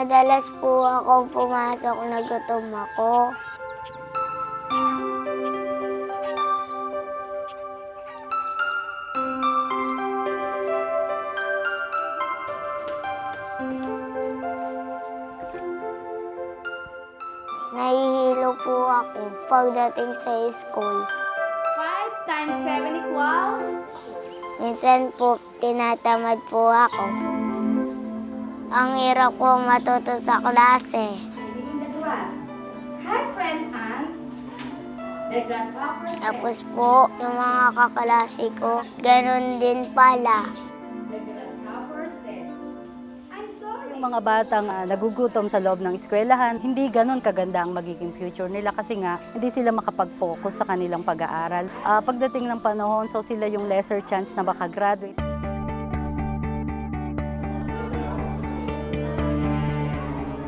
Madalas po akong pumasok na gutom ako. Nahihilo po ako pagdating sa school. 5 times 7 equals? Minsan po, tinatamad po ako. Ang hirap po matuto sa klase. In the grass. Hi, friend Anne. The grasshopper said. Tapos po, yung mga kaklase ko, ganun din pala. The grasshopper said, I'm sorry. Yung mga batang nagugutom sa loob ng eskwelahan, hindi ganun kaganda ang magiging future nila kasi nga hindi sila makapag-focus sa kanilang pag-aaral. Pagdating ng panahon, so sila yung lesser chance na makagraduate.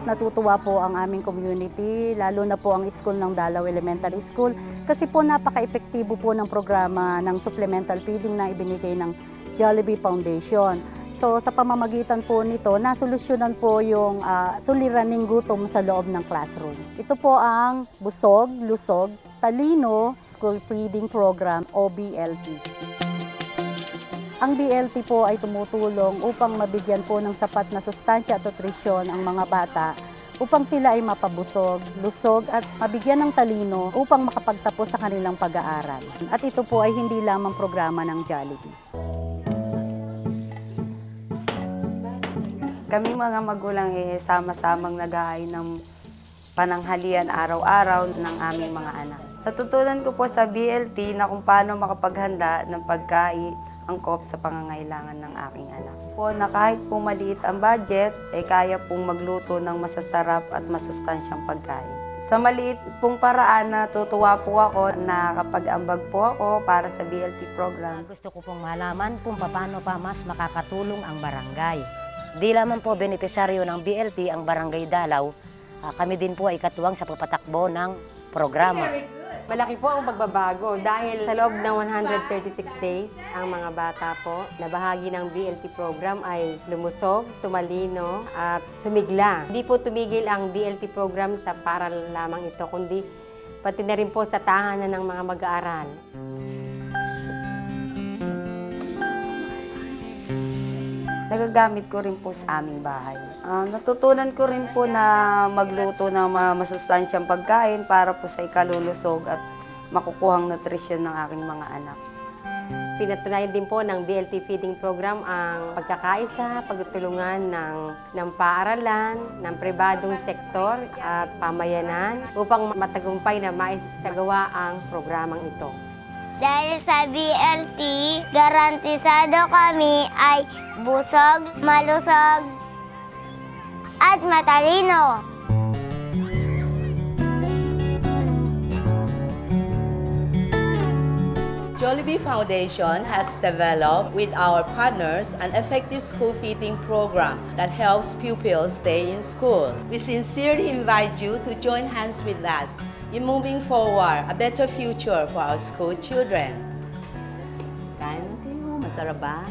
Natutuwa po ang aming community, lalo na po ang school ng Dalaw Elementary School kasi po napaka-epektibo po ng programa ng supplemental feeding na ibinigay ng Jollibee Foundation. So sa pamamagitan po nito, nasolusyonan po yung suliraning gutom sa loob ng classroom. Ito po ang Busog, Lusog, Talino School Feeding Program o BLP. Ang BLT po ay tumutulong upang mabigyan po ng sapat na sustansya at nutrisyon ang mga bata upang sila ay mapabusog, lusog at mabigyan ng talino upang makapagtapos sa kanilang pag-aaral. At ito po ay hindi lamang programa ng Jollibee. Kami mga magulang sama-samang naghahain ng pananghalian araw-araw ng aming mga anak. Natutunan ko po sa BLT na kung paano makapaghanda ng pagkain angkop sa pangangailangan ng aking anak. Po na kahit po maliit ang budget, kaya pong magluto ng masasarap at masustansyang pagkain. Sa maliit pong paraan, natutuwa po ako na kapag ambag po ako para sa BLT program. Gusto ko pong malaman kung paano pa mas makakatulong ang barangay. Di lamang po benepisaryo ng BLT ang Barangay Dalaw, kami din po ay katuwang sa papatakbo ng programa. Malaki po ang pagbabago dahil sa loob ng 136 days, ang mga bata po na bahagi ng BLT program ay lumusog, tumalino at sumigla. Hindi po tumigil ang BLT program sa paral lamang ito, kundi pati na rin po sa tahanan ng mga mag-aaral. Nagagamit ko rin po sa aming bahay. Natutunan ko rin po na magluto ng masustansyang pagkain para po sa ikalulusog at makukuhang nutrisyon ng aking mga anak. Pinatunayan din po ng BLT feeding program ang pagkakaisa, pagtutulungan ng paaralan, ng pribadong sektor at pamayanan upang matagumpay na maisagawa ang programang ito. Dahil sa BLT, garantisado kami ay busog, malusog, at matalino. Jollibee Foundation has developed with our partners an effective school feeding program that helps pupils stay in school. We sincerely invite you to join hands with us in moving forward a better future for our school children. Kain natin mo, masarap ba?